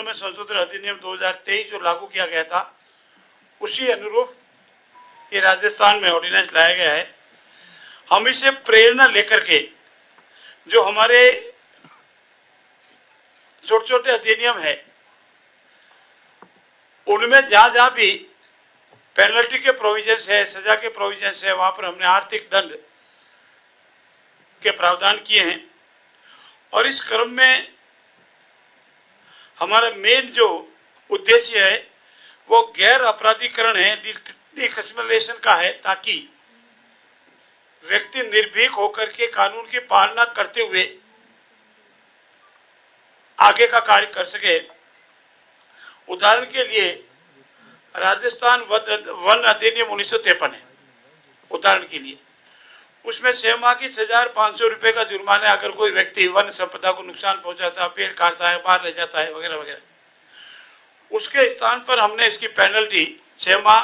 में संशोधन अधिनियम 2023 जो लागू किया गया था, उसी अनुरूप ये राजस्थान में ऑर्डिनेंस लाया गया है। हम इसे प्रेरणा लेकर के जो हमारे छोटे छोटे अधिनियम है, उनमें जहां जहां भी पेनल्टी के प्रोविजंस है, सजा के प्रोविजंस है, वहां पर हमने आर्थिक दंड के प्रावधान किए हैं। और इस क्रम में हमारा मेन जो उद्देश्य है वो गैर अपराधीकरण है, डिक्रिमिनेशन का है, ताकि व्यक्ति निर्भीक होकर के कानून की पालना करते हुए आगे का कार्य कर सके। उदाहरण के लिए राजस्थान वन अधिनियम 1953 है, उदाहरण के लिए उसमें 6 माह की सजा और 500 रुपए का जुर्माना अगर कोई व्यक्ति वन संपदा को नुकसान पहुंचाता है, पेड़ काटता है, बाहर ले जाता है वगैरह वगैरह, उसके स्थान पर हमने इसकी पेनल्टी 6 माह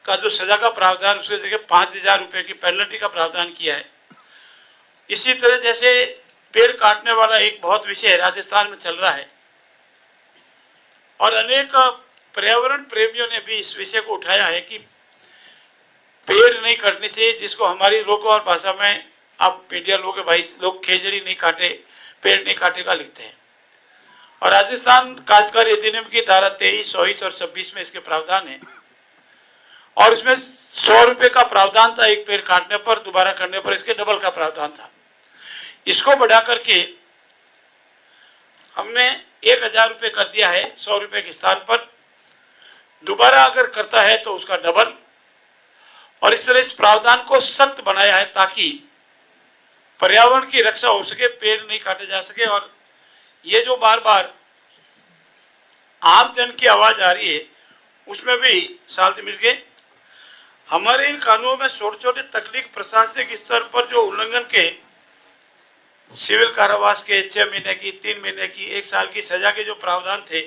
का जो सजा का प्रावधान, उसके जगह 5,000 रुपए की पेनल्टी का प्रावधान किया है। इसी तरह जैसे पेड़ काटने वाला एक बहुत विषय राजस्थान में चल रहा है और अनेक पर्यावरण प्रेमियों ने भी इस विषय को उठाया है कि पेड़ नहीं काटने चाहिए, जिसको हमारी लोकवार भाषा में आप मीडिया लोग भाई लोग खेजड़ी नहीं काटे, पेड़ नहीं काटेगा लिखते हैं। और राजस्थान काश्तकारी अधिनियम की धारा 23, 24 और 26 में इसके प्रावधान है और इसमें 100 रुपए का प्रावधान था एक पेड़ काटने पर, दोबारा करने पर इसके डबल का प्रावधान था। इसको बढ़ा करके हमने 1,000 रुपए कर दिया है 100 रुपए के स्थान पर, दोबारा अगर करता है तो उसका डबल। और इस तरह इस प्रावधान को सख्त बनाया है ताकि पर्यावरण की रक्षा हो सके, पेड़ नहीं काटे जा सके। और ये जो बार बार आम जन की आवाज आ रही है उसमें भी साथ मिल गए। हमारे इन कानूनों में छोटे छोटे तकनीक प्रशासनिक स्तर पर जो उल्लंघन के सिविल कारावास के 6 महीने की, 3 महीने की, 1 साल की सजा के जो प्रावधान थे,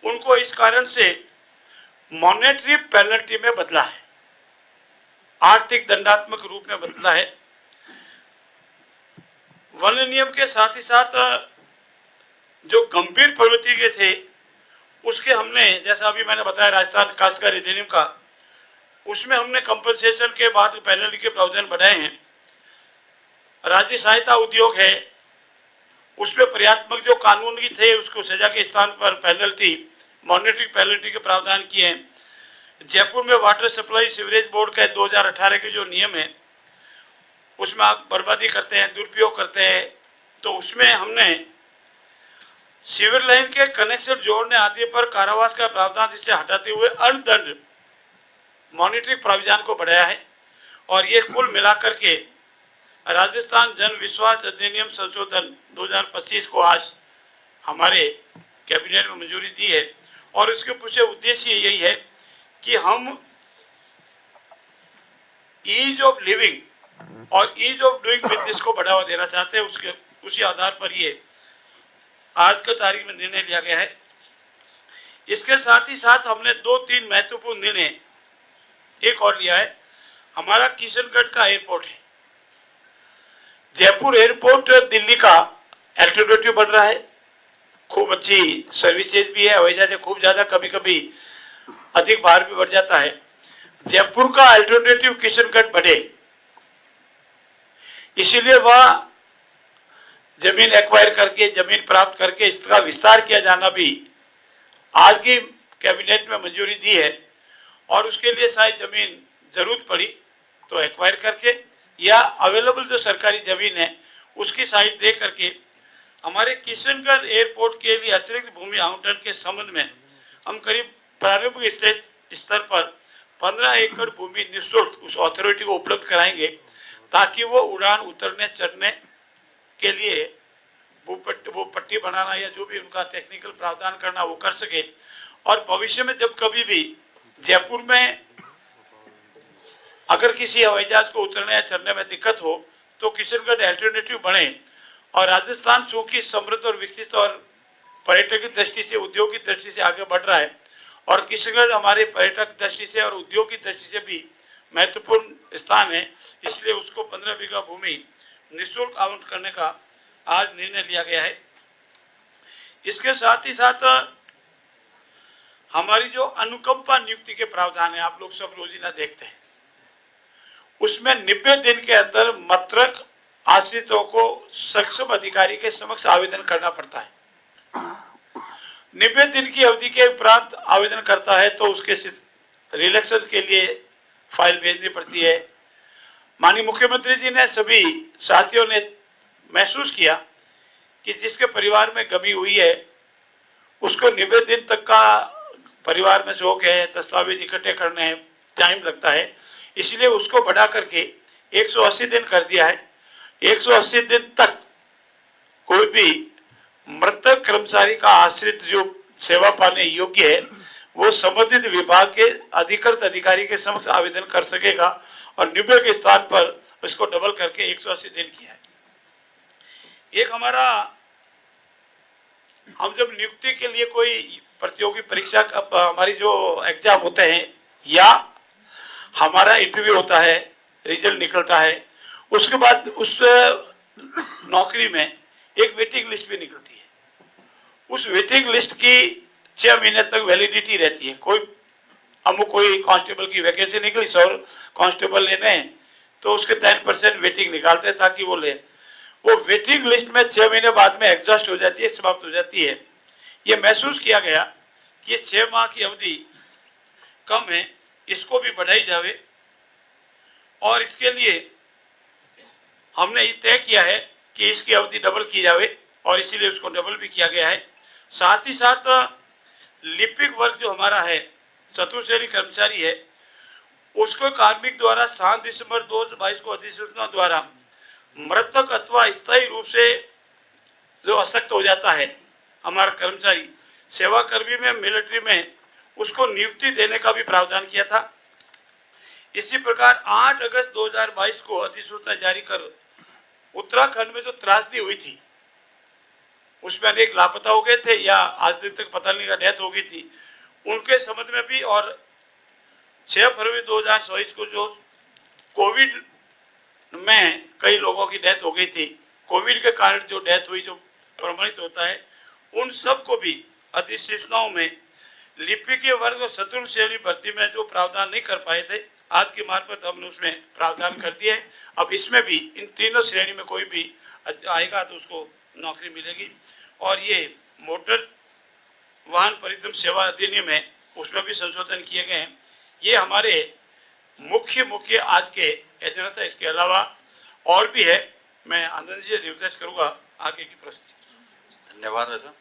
उनको इस कारण से मॉनेटरी पेनल्टी में बदला है, आर्थिक दंडात्मक रूप में बदला है। वन नियम के साथ ही साथ जो गंभीर प्रवृत्ति के थे उसके हमने, जैसा अभी मैंने बताया राजस्थान काश्तकारी अधिनियम का, उसमें हमने कंपनसेशन के बाद पेनल्टी के प्रावधान बढ़ाए हैं। राज्य सहायता उद्योग है, उसमें पर्यात्मक जो कानून की थे उसको सजा के स्थान पर पेनल्टी, मॉनेटरी पेनल्टी के प्रावधान किए हैं। जयपुर में वाटर सप्लाई सीवरेज बोर्ड का 2018 के जो नियम है उसमें आप बर्बादी करते हैं, दुरुपयोग करते हैं, तो उसमें हमने सीवर लाइन के कनेक्शन जोड़ने आदि पर कारावास का प्रावधान इसे हटाते हुए अर्थदंड मॉनिटरिंग प्रावधान को बढ़ाया है। और ये कुल मिलाकर के राजस्थान जन विश्वास अधिनियम संशोधन 2025 को आज हमारे कैबिनेट में मंजूरी दी है। और इसके पीछे उद्देश्य यही है कि हम ईज ऑफ लिविंग और ईज ऑफ डूइंग बिजनेस को बढ़ावा देना चाहते हैं। उसके उसी आधार पर ये आज के तारीख में निर्णय लिया गया है। इसके साथ ही साथ हमने 2-3 महत्वपूर्ण निर्णय एक और लिया है। हमारा किशनगढ़ का एयरपोर्ट है, जयपुर एयरपोर्ट दिल्ली का अल्टरनेटिव बन रहा है, खूब अच्छी सर्विसेज भी है, हवाई जहाज खूब ज्यादा, कभी कभी अधिक भार भी बढ़ जाता है। जयपुर का अल्टरनेटिव किशनगढ़ बढ़े, इसीलिए वह जमीन एक्वायर करके, जमीन प्राप्त करके इसका विस्तार किया जाना भी आज की कैबिनेट में मंजूरी दी है। और उसके लिए शायद जमीन जरूरत पड़ी तो एक्वायर करके या अवेलेबल जो सरकारी जमीन है उसकी साइट दे करके हमारे किशनगढ़ एयरपोर्ट के लिए अतिरिक्त भूमि आवंटन के संबंध में हम करीब प्रारंभिक स्तर पर 15 एकड़ भूमि निःशुल्क उस अथॉरिटी को उपलब्ध कराएंगे ताकि वो उड़ान उतरने चढ़ने के लिए वो पट्टी बनाना या जो भी उनका टेक्निकल प्रावधान करना वो कर सके। और भविष्य में जब कभी भी जयपुर में अगर किसी हवाई जहाज को उतरने या चढ़ने में दिक्कत हो तो किशनगढ़ अल्टरनेटिव बने। और राजस्थान चूंकि समृद्ध और विकसित और पर्यटक की दृष्टि से, उद्योग की दृष्टि से आगे बढ़ रहा है और किशनगढ़ हमारे पर्यटक दृष्टि से और उद्योग की दृष्टि से भी महत्वपूर्ण स्थान है, इसलिए उसको 15 बीघा भूमि निःशुल्क आवंटन करने का आज निर्णय लिया गया है। इसके साथ ही साथ हमारी जो अनुकंपा नियुक्ति के प्रावधान है, आप लोग सब रोजीना देखते हैं, उसमें 90 दिन के अंदर मातृक आश्रितों को सक्षम अधिकारी के समक्ष आवेदन करना पड़ता है। 90 दिन की अवधि के उपरांत आवेदन करता है तो उसके रिलेक्शन के लिए फाइल भेजनी पड़ती है। माननीय मुख्यमंत्री जी ने, सभी साथियों ने महसूस किया कि जिसके परिवार में कमी हुई है उसको 90 दिन तक का परिवार में शोक है, दस्तावेज इकट्ठे करने हैं, टाइम लगता है, इसलिए उसको बढ़ा करके 180 दिन कर दिया है। 180 दिन तक कोई भी मृतक कर्मचारी का आश्रित जो सेवा पाने योग्य है वो संबंधित विभाग के अधिकृत अधिकारी के समक्ष आवेदन कर सकेगा और 90 के स्थान पर इसको डबल करके 180 दिन किया है। एक हमारा, हम जब नियुक्ति के लिए कोई प्रतियोगी परीक्षा हमारी जो एग्जाम होते हैं या हमारा इंटरव्यू होता है, रिजल्ट निकलता है, उसके बाद उस नौकरी में एक वेटिंग लिस्ट भी निकलती है। उस वेटिंग लिस्ट की 6 महीने तक वैलिडिटी रहती है। कोई कांस्टेबल की वैकेंसी निकली, 100 कांस्टेबल लेने हैं तो उसके 10% वेटिंग निकालते हैं ताकि वो ले। वो वेटिंग लिस्ट में 6 महीने बाद में एग्जॉस्ट हो जाती है, समाप्त हो जाती है। ये महसूस किया गया कि 6 माह की अवधि कम है, इसको भी बढ़ाई जावे और इसके लिए हमने ये तय किया है कि इसकी अवधि डबल की जावे और इसीलिए उसको डबल भी किया गया है। साथ ही साथ लिपिक वर्ग जो हमारा है, चतुर्थ श्रेणी कर्मचारी है, उसको कार्मिक द्वारा 7 दिसंबर 2022 को अधिसूचना द्वारा मृतक अथवा स्थायी रूप से जो अशक्त हो जाता है हमारा कर्मचारी, सेवाकर्मी में, मिलिट्री में, उसको नियुक्ति देने का भी प्रावधान किया था। इसी प्रकार 8 अगस्त 2022 को अधिसूचना जारी कर उत्तराखंड में जो त्रासदी हुई थी उसमें अनेक लापता हो गए थे या आज दिन तक पता नहीं का डेथ हो गई थी, उनके संबंध में भी, और 6 फरवरी 2024 को जो कोविड में कई लोगों की डेथ हो गई थी, कोविड के कारण जो डेथ हुई, जो प्रमाणित होता है, उन सब को भी अधिसूचनाओं में लिपिकीय वर्ग और चतुर्थ श्रेणी भर्ती में जो प्रावधान नहीं कर पाए थे, आज की मार्फत हमने उसमें प्रावधान कर दिए। अब इसमें भी इन तीनों श्रेणी में कोई भी आएगा तो उसको नौकरी मिलेगी। और ये मोटर वाहन परिक्रम सेवा अधिनियम है, उसमें भी संशोधन किए गए हैं। ये हमारे मुख्य आज के एजेंडा था। इसके अलावा और भी है, मैं आनंद जी रिक्वेस्ट करूंगा आगे की प्रश्न। धन्यवाद सर।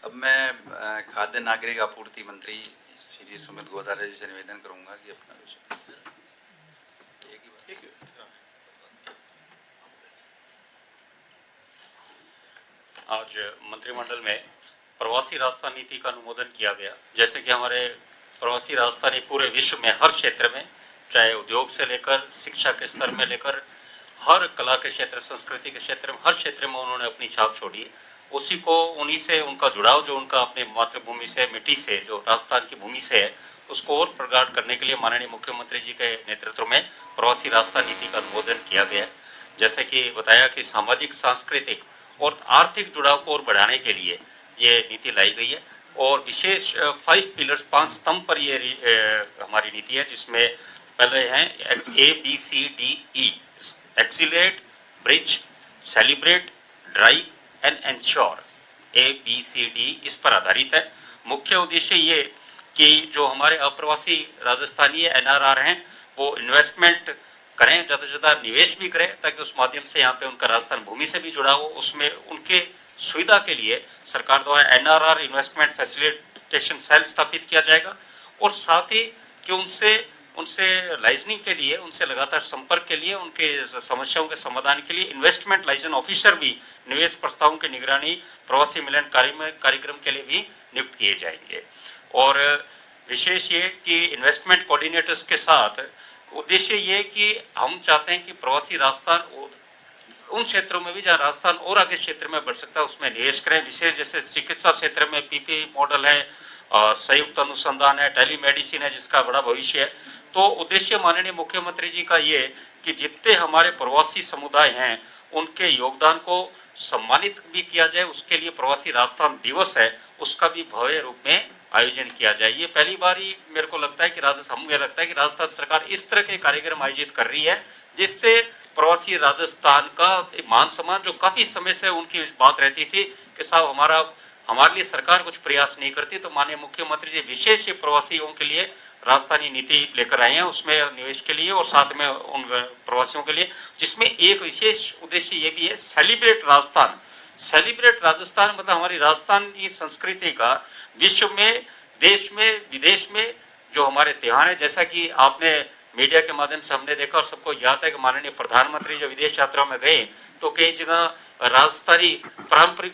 अब मैं खाद्य नागरिक आपूर्ति मंत्री श्री सुमित गोदारे जी से निवेदन करूंगा कि अपना विषय आज मंत्रिमंडल में प्रवासी राजस्थान नीति का अनुमोदन किया गया। जैसे कि हमारे प्रवासी राजस्थानी पूरे विश्व में हर क्षेत्र में, चाहे उद्योग से लेकर शिक्षा के स्तर में लेकर हर कला के क्षेत्र, संस्कृति के क्षेत्र में, हर क्षेत्र में उन्होंने अपनी छाप छोड़ी। उसी को, उन्हीं से उनका जुड़ाव जो उनका अपने मातृभूमि से, मिट्टी से, जो राजस्थान की भूमि से है, उसको और प्रगाढ़ करने के लिए माननीय मुख्यमंत्री जी के नेतृत्व में प्रवासी राजस्थान नीति का अनुमोदन किया गया। जैसे कि बताया कि सामाजिक, सांस्कृतिक और आर्थिक जुड़ाव को और बढ़ाने के लिए ये नीति लाई गई है और विशेष 5 पिलर्स, 5 स्तंभ पर ये हमारी नीति है, जिसमें पहले हैं ABCDE, accelerate, bridge, celebrate, drive and ensure. ABCD इस पर आधारित है। मुख्य उद्देश्य ये कि जो हमारे अप्रवासी राजस्थानी NRR हैं वो इन्वेस्टमेंट करें, ज़्यादा से ज़्यादा निवेश भी करें, ताकि उस माध्यम से यहाँ पे उनका राजस्थान भूमि से भी जुड़ा हो। उसमें उनके सुविधा के लिए सरकार द्वारा NRR इन्वेस्टमेंट फैसिलिटेशन सेल स्थापित किया जाएगा और साथ ही कि उनसे लाइजनिंग के लिए, उनसे लगातार संपर्क के लिए, उनके समस्याओं के समाधान के लिए इन्वेस्टमेंट लाइजन ऑफिसर भी निवेश प्रस्तावों की निगरानी प्रवासी मिलन कार्यक्रम के लिए भी नियुक्त किए जाएंगे। और विशेष ये कि इन्वेस्टमेंट कोऑर्डिनेटर्स के साथ उद्देश्य ये कि हम चाहते हैं कि प्रवासी राजस्थान उन क्षेत्रों में भी जहाँ राजस्थान और आगे क्षेत्र में बढ़ सकता है उसमें निवेश करें। विशेष जैसे चिकित्सा क्षेत्र में PP मॉडल है, संयुक्त अनुसंधान है, टेलीमेडिसिन है, जिसका बड़ा भविष्य है। तो उद्देश्य माननीय मुख्यमंत्री जी का ये कि जितने हमारे प्रवासी समुदाय हैं उनके योगदान को सम्मानित भी किया जाए, उसके लिए प्रवासी राजस्थान दिवस है उसका भी भव्य रूप में आयोजन किया जाए। ये पहली बार ही मेरे को लगता है कि राजस्थान सरकार इस तरह के कार्यक्रम आयोजित कर रही है, जिससे प्रवासी राजस्थान का मान सम्मान, जो काफी समय से उनकी बात रहती थी कि साहब हमारे लिए सरकार कुछ प्रयास नहीं करती, तो माननीय मुख्यमंत्री जी विशेष प्रवासियों के लिए राजस्थानी नीति लेकर आए हैं, उसमें निवेश के लिए और साथ में उन प्रवासियों के लिए, जिसमें एक विशेष उद्देश्य ये भी है, सेलिब्रेट राजस्थान। सेलिब्रेट राजस्थान मतलब हमारी राजस्थान की संस्कृति का विश्व में, देश में, विदेश में जो हमारे त्योहार है, जैसा कि आपने मीडिया के माध्यम से हमने देखा और सबको याद है कि माननीय प्रधानमंत्री जो विदेश यात्रा में गए तो कई जगह राजस्थानी पारंपरिक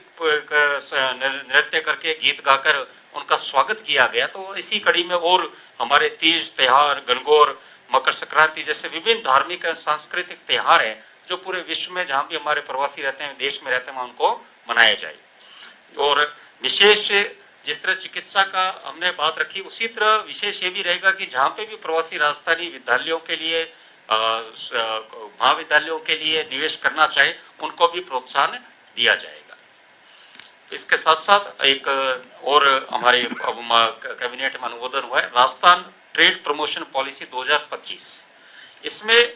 नृत्य करके, गीत गाकर उनका स्वागत किया गया। तो इसी कड़ी में और हमारे तीज त्योहार, गणगौर, मकर संक्रांति जैसे विभिन्न धार्मिक और सांस्कृतिक त्योहार है जो पूरे विश्व में जहां भी हमारे प्रवासी रहते हैं, देश में रहते हैं, उनको मनाया जाए। और विशेष जिस तरह चिकित्सा का हमने बात रखी, उसी तरह विशेष ये भी रहेगा कि जहां पे भी प्रवासी राजस्थानी विद्यालयों के लिए, महाविद्यालयों के लिए निवेश करना चाहे, उनको भी प्रोत्साहन दिया जाएगा। इसके साथ साथ एक और हमारे कैबिनेट में अनुमोदन हुआ है, राजस्थान ट्रेड प्रमोशन पॉलिसी 2025। इसमें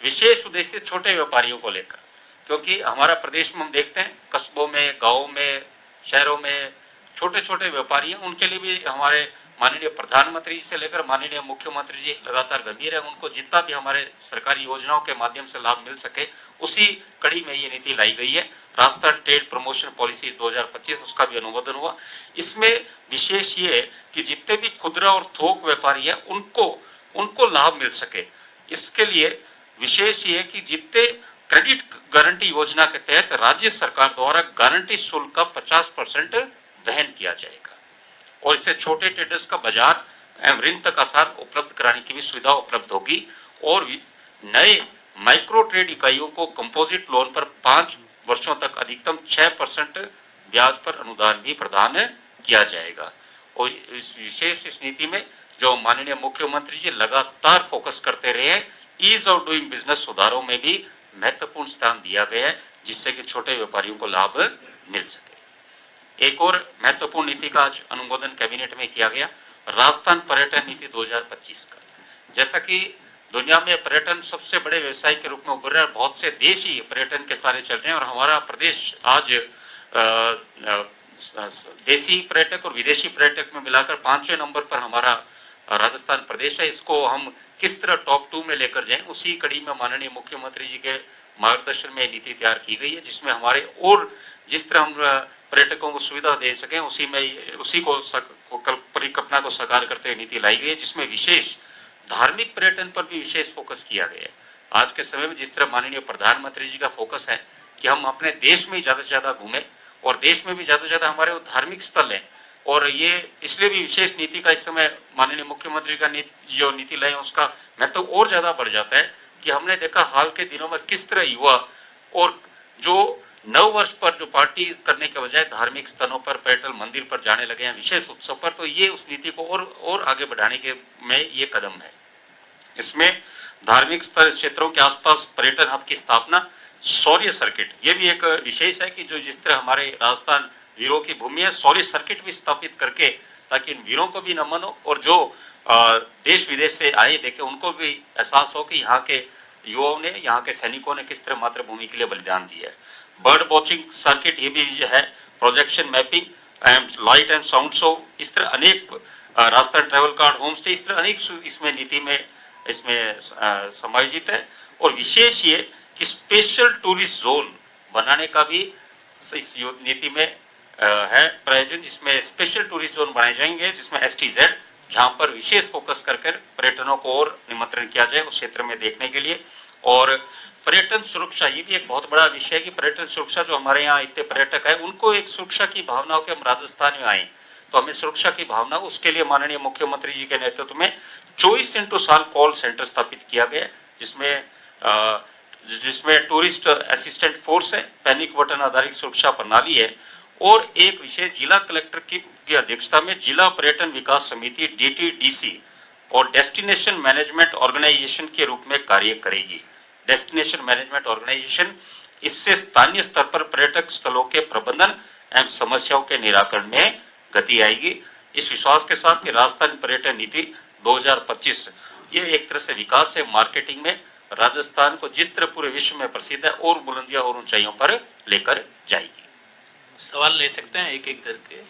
विशेष उद्देश्य छोटे व्यापारियों को लेकर, क्योंकि हमारा प्रदेश में हम देखते हैं कस्बों में, गाँव में, शहरों में छोटे छोटे व्यापारी हैं, उनके लिए भी हमारे माननीय प्रधानमंत्री से लेकर माननीय मुख्यमंत्री जी लगातार गंभीर है, उनको जितना भी हमारे सरकारी योजनाओं के माध्यम से लाभ मिल सके, उसी कड़ी में ये नीति लाई गई है। राजस्थान ट्रेड प्रमोशन पॉलिसी 2025, उसका भी अनुमोदन हुआ। इसमें विशेष ये है कि जितने भी खुदरा और थोक व्यापारी है उनको लाभ मिल सके। इसके लिए विशेष ये है कि जितने क्रेडिट गारंटी योजना के तहत राज्य सरकार द्वारा गारंटी शुल्क का 50% वहन किया जाएगा और इससे छोटे ट्रेडर्स का बाजार एवं ऋण तक आसान उपलब्ध कराने की भी सुविधा उपलब्ध होगी। और नए माइक्रो ट्रेड इकाइयों को कंपोजिट लोन पर 5 वर्षों तक अधिकतम 6% ब्याज पर अनुदान भी प्रदान किया जाएगा। और इस नीति में जो माननीय मुख्यमंत्री जी लगातार फोकस करते रहे हैं, ईज ऑफ डूइंग बिजनेस सुधारों में भी महत्वपूर्ण स्थान दिया गया है, जिससे कि छोटे व्यापारियों को लाभ मिल सके। एक और महत्वपूर्ण नीति का आज अनुमोदन कैबिनेट में किया गया, राजस्थान पर्यटन नीति 2025 का। जैसा कि दुनिया में पर्यटन सबसे बड़े व्यवसाय के रूप में उभर रहा है, बहुत से देश ही पर्यटन के सारे चल रहे हैं और हमारा प्रदेश आज देशी पर्यटक और विदेशी पर्यटक में मिलाकर 5वें नंबर पर हमारा राजस्थान प्रदेश है। इसको हम किस तरह टॉप 2 में लेकर जाएं, उसी कड़ी में माननीय मुख्यमंत्री जी के मार्गदर्शन में नीति तैयार की गई है, जिसमें हमारे और जिस तरह हम पर्यटकों को सुविधा दे सकें, उसी परिकल्पना को साकार करते हुए नीति लाई गई है, जिसमें विशेष धार्मिक पर्यटन पर भी विशेष फोकस किया गया है। आज के समय में जिस तरह माननीय प्रधानमंत्री जी का फोकस है कि हम अपने देश में ही ज्यादा से ज्यादा घूमें और देश में भी ज्यादा से ज्यादा हमारे धार्मिक स्थल हैं, और ये इसलिए भी विशेष नीति का इस समय माननीय मुख्यमंत्री का जो नीति लाए उसका महत्व और ज्यादा बढ़ जाता है कि हमने देखा हाल के दिनों में किस तरह युवा और जो नव वर्ष पर जो पार्टी करने के बजाय धार्मिक स्थलों पर, पर्यटन मंदिर पर जाने लगे हैं विशेष उत्सव पर, तो ये उस नीति को और आगे बढ़ाने के में ये कदम है। इसमें धार्मिक स्थल क्षेत्रों के आसपास पर्यटन हब की स्थापना, शौर्य सर्किट, ये भी एक विशेष है कि जो जिस तरह हमारे राजस्थान वीरों की भूमि है, शौर्य सर्किट भी स्थापित करके ताकि इन वीरों को भी नमन हो और जो देश विदेश से आए देखे उनको भी एहसास हो कि यहाँ के युवाओं ने, यहाँ के सैनिकों ने किस तरह मातृभूमि के लिए बलिदान दिया है। बर्ड वॉचिंग सर्किट ये भी है, projection mapping and light and sound show, इस तरह अनेक Rajasthan travel card, home stay, इस तरह अनेक इसमें नीति में इसमें समायोजित है। और विशेष ये कि स्पेशल टूरिस्ट जोन बनाने का भी इस नीति में है प्रायोजन, जिसमें स्पेशल टूरिस्ट जोन बनाए जाएंगे, जिसमें STZ, जहां पर विशेष फोकस करके पर्यटनों को और निमंत्रण किया जाए उस क्षेत्र में देखने के लिए। और पर्यटन सुरक्षा, ये भी एक बहुत बड़ा विषय है कि पर्यटन सुरक्षा, जो हमारे यहाँ इतने पर्यटक है उनको एक सुरक्षा की भावना हो कि हम राजस्थान में आए तो हमें सुरक्षा की भावना, उसके लिए माननीय मुख्यमंत्री जी के नेतृत्व में 24x7 कॉल सेंटर स्थापित किया गया, जिसमें टूरिस्ट असिस्टेंट फोर्स है, पैनिक बटन आधारित सुरक्षा प्रणाली है और एक विशेष जिला कलेक्टर की अध्यक्षता में जिला पर्यटन विकास समिति DTDC और डेस्टिनेशन मैनेजमेंट ऑर्गेनाइजेशन के रूप में कार्य करेगी। डेस्टिनेशन मैनेजमेंट ऑर्गेनाइजेशन इससे स्थानीय स्तर पर पर्यटक स्थलों के प्रबंधन एवं समस्याओं के निराकरण में गति आएगी। इस विश्वास के साथ कि राजस्थान पर्यटन नीति 2025 ये एक तरह से विकास से मार्केटिंग में राजस्थान को जिस तरह पूरे विश्व में प्रसिद्ध है और बुलंदियां और ऊंचाइयों पर लेकर जाएगी। सवाल ले सकते हैं एक एक करके।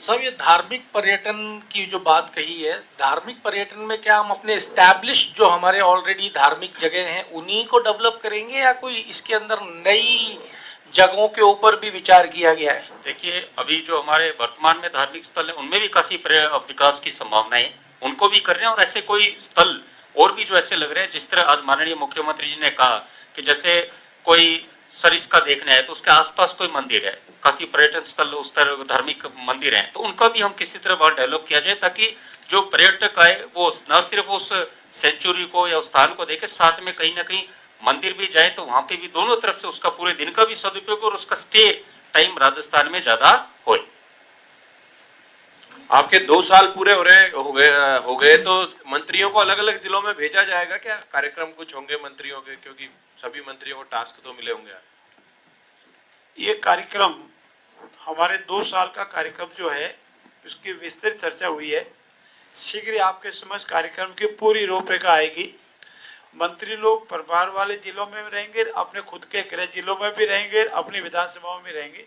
सब ये धार्मिक पर्यटन की जो बात कही है, धार्मिक पर्यटन में क्या हम अपने एस्टैब्लिश जो हमारे ऑलरेडी धार्मिक जगह हैं उन्हीं को डेवलप करेंगे या कोई इसके अंदर नई जगहों के ऊपर भी विचार किया गया है? देखिए, अभी जो हमारे वर्तमान में धार्मिक स्थल है उनमें भी काफी विकास की संभावनाएं है, उनको भी कर रहे हैं। और ऐसे कोई स्थल और भी जो ऐसे लग रहे हैं, जिस तरह आज माननीय मुख्यमंत्री जी ने कहा कि जैसे कोई सरिस्का देखना है तो उसके आसपास कोई मंदिर है, काफी पर्यटन स्थल उस तरह धार्मिक मंदिर हैं, तो उनका भी हम किसी तरह वहां डेवलप किया जाए ताकि जो पर्यटक आए वो न सिर्फ उस सेंचुरी को या उस स्थान को देखे, साथ में कहीं ना कहीं मंदिर भी जाए तो वहां पे भी दोनों तरफ से उसका पूरे दिन का भी सदुपयोग और उसका स्टे टाइम राजस्थान में ज्यादा होए। आपके 2 साल पूरे हो गए तो मंत्रियों को अलग अलग जिलों में भेजा जाएगा क्या? कार्यक्रम कुछ होंगे मंत्रियों के, क्योंकि सभी मंत्रियों को टास्क तो मिले होंगे। ये कार्यक्रम हमारे 2 साल का कार्यक्रम जो है उसकी विस्तृत चर्चा हुई है। शीघ्र ही आपके समझ कार्यक्रम की पूरी रूपरेखा आएगी। मंत्री लोग परिवार वाले जिलों में रहेंगे, अपने खुद के गृह जिलों में भी रहेंगे, अपनी विधानसभाओं में रहेंगे।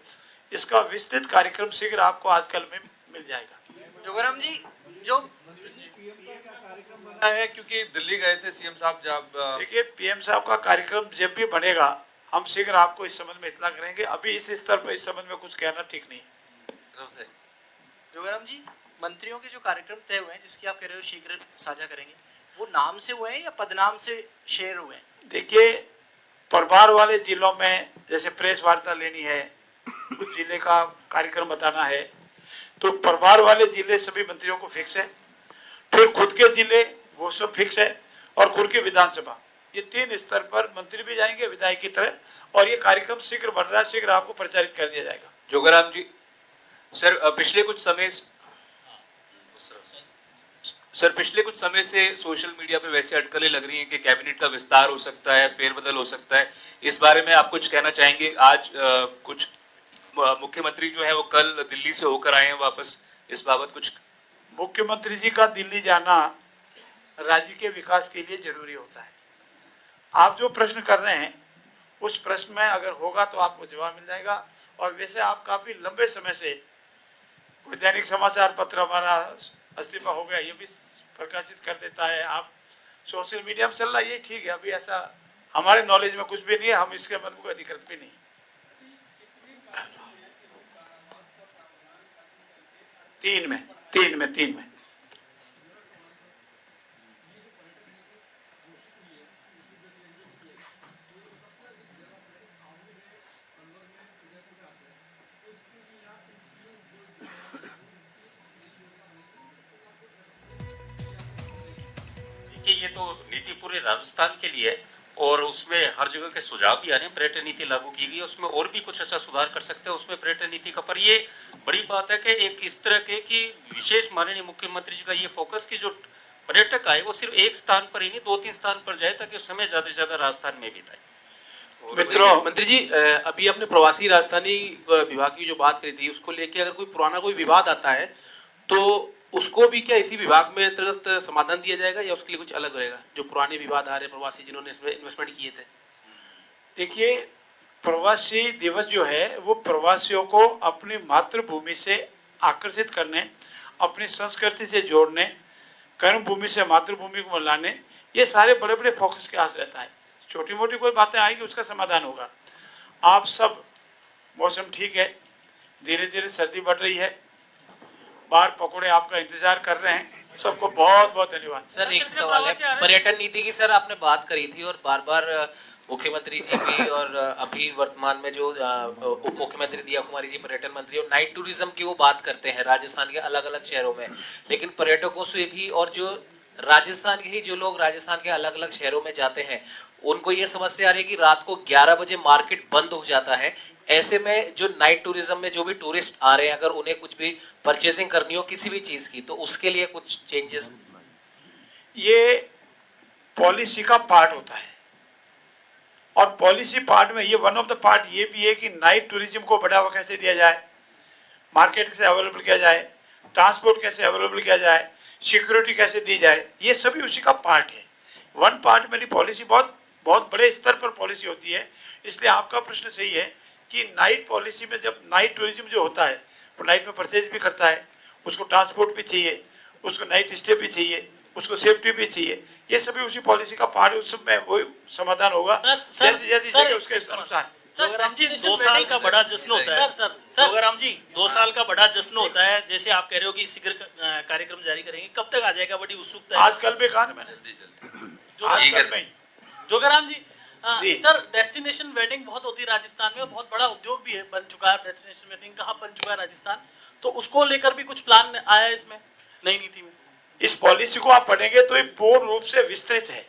इसका विस्तृत कार्यक्रम शीघ्र आपको आजकल में मिल जाएगा। जोगाराम जी, जो कार्यक्रम बना है, क्योंकि दिल्ली गए थे सीएम साहब जब, देखिए पीएम साहब का कार्यक्रम जब भी बनेगा हम शीघ्र आपको इस संबंध में इत्तला करेंगे। अभी इस स्तर पर इस संबंध में कुछ कहना ठीक नहीं है। जोगाराम जी, मंत्रियों के जो कार्यक्रम तय हुए हैं जिसकी आप कह रहे हो शीघ्र साझा करेंगे, वो नाम से हुए हैं या पदनाम से शेयर हुए हैं? देखिए, परिवार वाले जिलों में जैसे प्रेस वार्ता लेनी है, कुछ जिले का कार्यक्रम बताना है, तो परिवार वाले जिले सभी मंत्रियों को फिक्स है। फिर खुद के जिले वो सब फिक्स है, और खुद की विधानसभा, ये 3 स्तर पर मंत्री भी जाएंगे विधायक की तरह, और ये कार्यक्रम शीघ्र बढ़ रहा है, शीघ्र आपको प्रचारित कर दिया जाएगा। जोगाराम जी, पिछले कुछ समय से सोशल मीडिया पे वैसे अटकलें लग रही हैं कि कैबिनेट का विस्तार हो सकता है, फेरबदल हो सकता है, इस बारे में आप कुछ कहना चाहेंगे? आज कुछ मुख्यमंत्री जो है वो कल दिल्ली से होकर आए हैं वापस, इस बाबत कुछ? मुख्यमंत्री जी का दिल्ली जाना राज्य के विकास के लिए जरूरी होता है। आप जो प्रश्न कर रहे हैं उस प्रश्न में अगर होगा तो आपको जवाब मिल जाएगा। और वैसे आप काफी लंबे समय से कोई दैनिक समाचार पत्र हमारा इस्तीफा हो गया ये भी प्रकाशित कर देता है, आप सोशल मीडिया में चल रहा है, ये ठीक है। अभी ऐसा हमारे नॉलेज में कुछ भी नहीं है, हम इसके मन को अधिकृत भी नहीं। तीन में ये तो नीति पूरे राजस्थान के लिए है और उसमें हर जगह के सुझाव भी आ रहे हैं। पर्यटन नीति लागू की गई, उसमें और भी कुछ अच्छा सुधार कर सकते हैं उसमें पर्यटन नीति का। पर ये बड़ी बात है कि एक इस तरह के कि विशेष माननीय मुख्यमंत्री जी का ये फोकस कि जो पर्यटक आए वो सिर्फ एक स्थान पर ही नहीं 2-3 स्थान पर जाए ताकि समय ज्यादा से ज्यादा राजस्थान में बिताए। मित्रों, मंत्री जी, अभी आपने प्रवासी राजधानी विभाग की जो बात करी थी उसको लेके अगर कोई पुराना कोई विवाद आता है तो उसको भी क्या इसी विभाग में अंतर्गत समाधान दिया जाएगा या उसके लिए कुछ अलग रहेगा? जो पुराने विवाद आ रहे प्रवासी जिन्होंने इसमें इन्वेस्टमेंट किए थे। देखिए, प्रवासी दिवस जो है वो प्रवासियों को अपनी मातृभूमि से आकर्षित करने, अपनी संस्कृति से जोड़ने, कर्म भूमि से मातृभूमि को मिलाने, ये सारे बड़े बड़े फोकस के आस रहता है। छोटी मोटी कोई बातें आएगी उसका समाधान होगा। आप सब, मौसम ठीक है, धीरे धीरे सर्दी बढ़ रही है, बाहर पकौड़े आपका इंतजार कर रहे हैं। सबको बहुत बहुत धन्यवाद। सर, एक सवाल है, पर्यटन नीति की सर आपने बात करी थी और बार बार मुख्यमंत्री जी भी और अभी वर्तमान में जो उप मुख्यमंत्री दिया कुमारी जी पर्यटन मंत्री और नाइट टूरिज्म की वो बात करते हैं राजस्थान के अलग अलग शहरों में, लेकिन पर्यटकों से भी और जो राजस्थान के ही जो लोग राजस्थान के अलग अलग शहरों में जाते हैं उनको ये समस्या आ रही है कि रात को 11 बजे मार्केट बंद हो जाता है। ऐसे में जो नाइट टूरिज्म में जो भी टूरिस्ट आ रहे हैं अगर उन्हें कुछ भी परचेजिंग करनी हो किसी भी चीज की तो उसके लिए कुछ चेंजेस? ये पॉलिसी का पार्ट होता है। और पॉलिसी पार्ट में ये वन ऑफ द पार्ट ये भी है कि नाइट टूरिज्म को बढ़ावा कैसे दिया जाए, मार्केट से अवेलेबल किया जाए, ट्रांसपोर्ट कैसे अवेलेबल किया जाए, सिक्योरिटी कैसे दी जाए, ये सभी उसी का पार्ट है। वन पार्ट मेरी पॉलिसी बहुत बहुत बड़े स्तर पर पॉलिसी होती है। इसलिए आपका प्रश्न सही है कि नाइट पॉलिसी में जब नाइट टूरिज्म जो होता है वो नाइट में परचेज भी करता है, उसको ट्रांसपोर्ट भी चाहिए, उसको नाइट स्टे भी चाहिए, उसको सेफ्टी भी चाहिए, ये सभी उसी पॉलिसी का पार्ट है। उस समय वही समाधान होगा जैसी जैसी जगह उसके अनुसार। जोगाराम जी 2 साल का बड़ा जश्न होता है जोगाराम जी 2 साल का बड़ा जश्न होता है, जैसे आप कह रहे हो कि शीघ्र कार्यक्रम जारी करेंगे, कब तक आ जाएगा? बड़ी उत्सुकता है। आजकल भी कहा ना मैंने, आजकल में जोगाराम जी सर, डेस्टिनेशन वेडिंग बहुत होती है राजस्थान में, बहुत बड़ा उद्योग भी है, बन चुका है डेस्टिनेशन वेडिंग। कहाँ बन चुका है राजस्थान, तो उसको लेकर भी कुछ प्लान आया है इसमें नई नीति में? इस पॉलिसी को आप पढ़ेंगे तो ये पूर्ण रूप से विस्तृत है।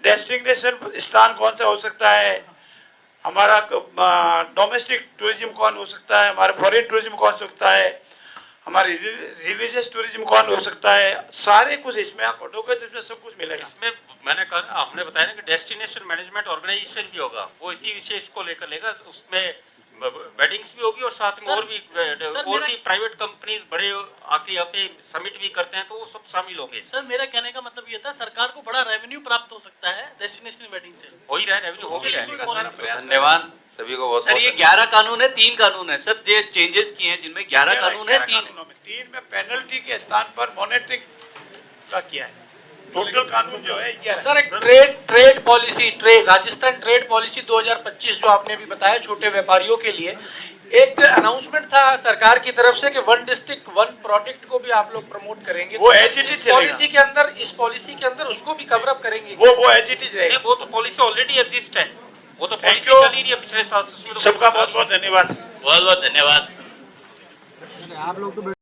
डेस्टिनेशन स्थान कौन सा हो सकता है, हमारा डोमेस्टिक टूरिज्म कौन हो सकता है, हमारा फॉरेन टूरिज्म कौन हो सकता है, हमारे रिलीजियस टूरिज्म कौन हो सकता है, सारे कुछ इसमें आप पढ़ोगे तो इसमें सब कुछ मिलेगा। इसमें मैंने कहा, हमने बताया ना कि डेस्टिनेशन मैनेजमेंट ऑर्गेनाइजेशन भी होगा, वो इसी विशेष को लेकर लेगा। उसमें वेडिंग्स भी होगी और साथ में और भी प्राइवेट कंपनीज बड़े आके यहाँ पे समिट भी करते हैं, तो वो सब शामिल होंगे। सर मेरा कहने का मतलब ये था, सरकार को बड़ा रेवेन्यू प्राप्त हो सकता है डेस्टिनेशन वेडिंग से। हो ही रहा है, रेवेन्यू हो भी रहा है। धन्यवाद सभी को बहुत। सर ये 11 कानून है, 3 कानून है सर, ये चेंजेस किए हैं जिनमें 11 कानून है, 3 में पेनल्टी के स्थान पर मॉनेटरी का किया है। टोटल कानून जो है 11 सर एक trade policy, Rajasthan trade policy 2025 जो आपने भी बताया छोटे व्यापारियों के लिए, एक अनाउंसमेंट था सरकार की तरफ से कि 1 डिस्ट्रिक्ट 1 प्रोडक्ट को भी आप लोग प्रमोट करेंगे। वो एचईटी इस पॉलिसी के अंदर उसको भी कवर अप करेंगे। वो एचईटी रहेगा। वो तो पॉलिसी ऑलरेडी एग्जिस्ट है, वो तो पॉलिसी you. चल ही रही है पिछले साल से। सबका बहुत बहुत धन्यवाद। बहुत बहुत धन्यवाद।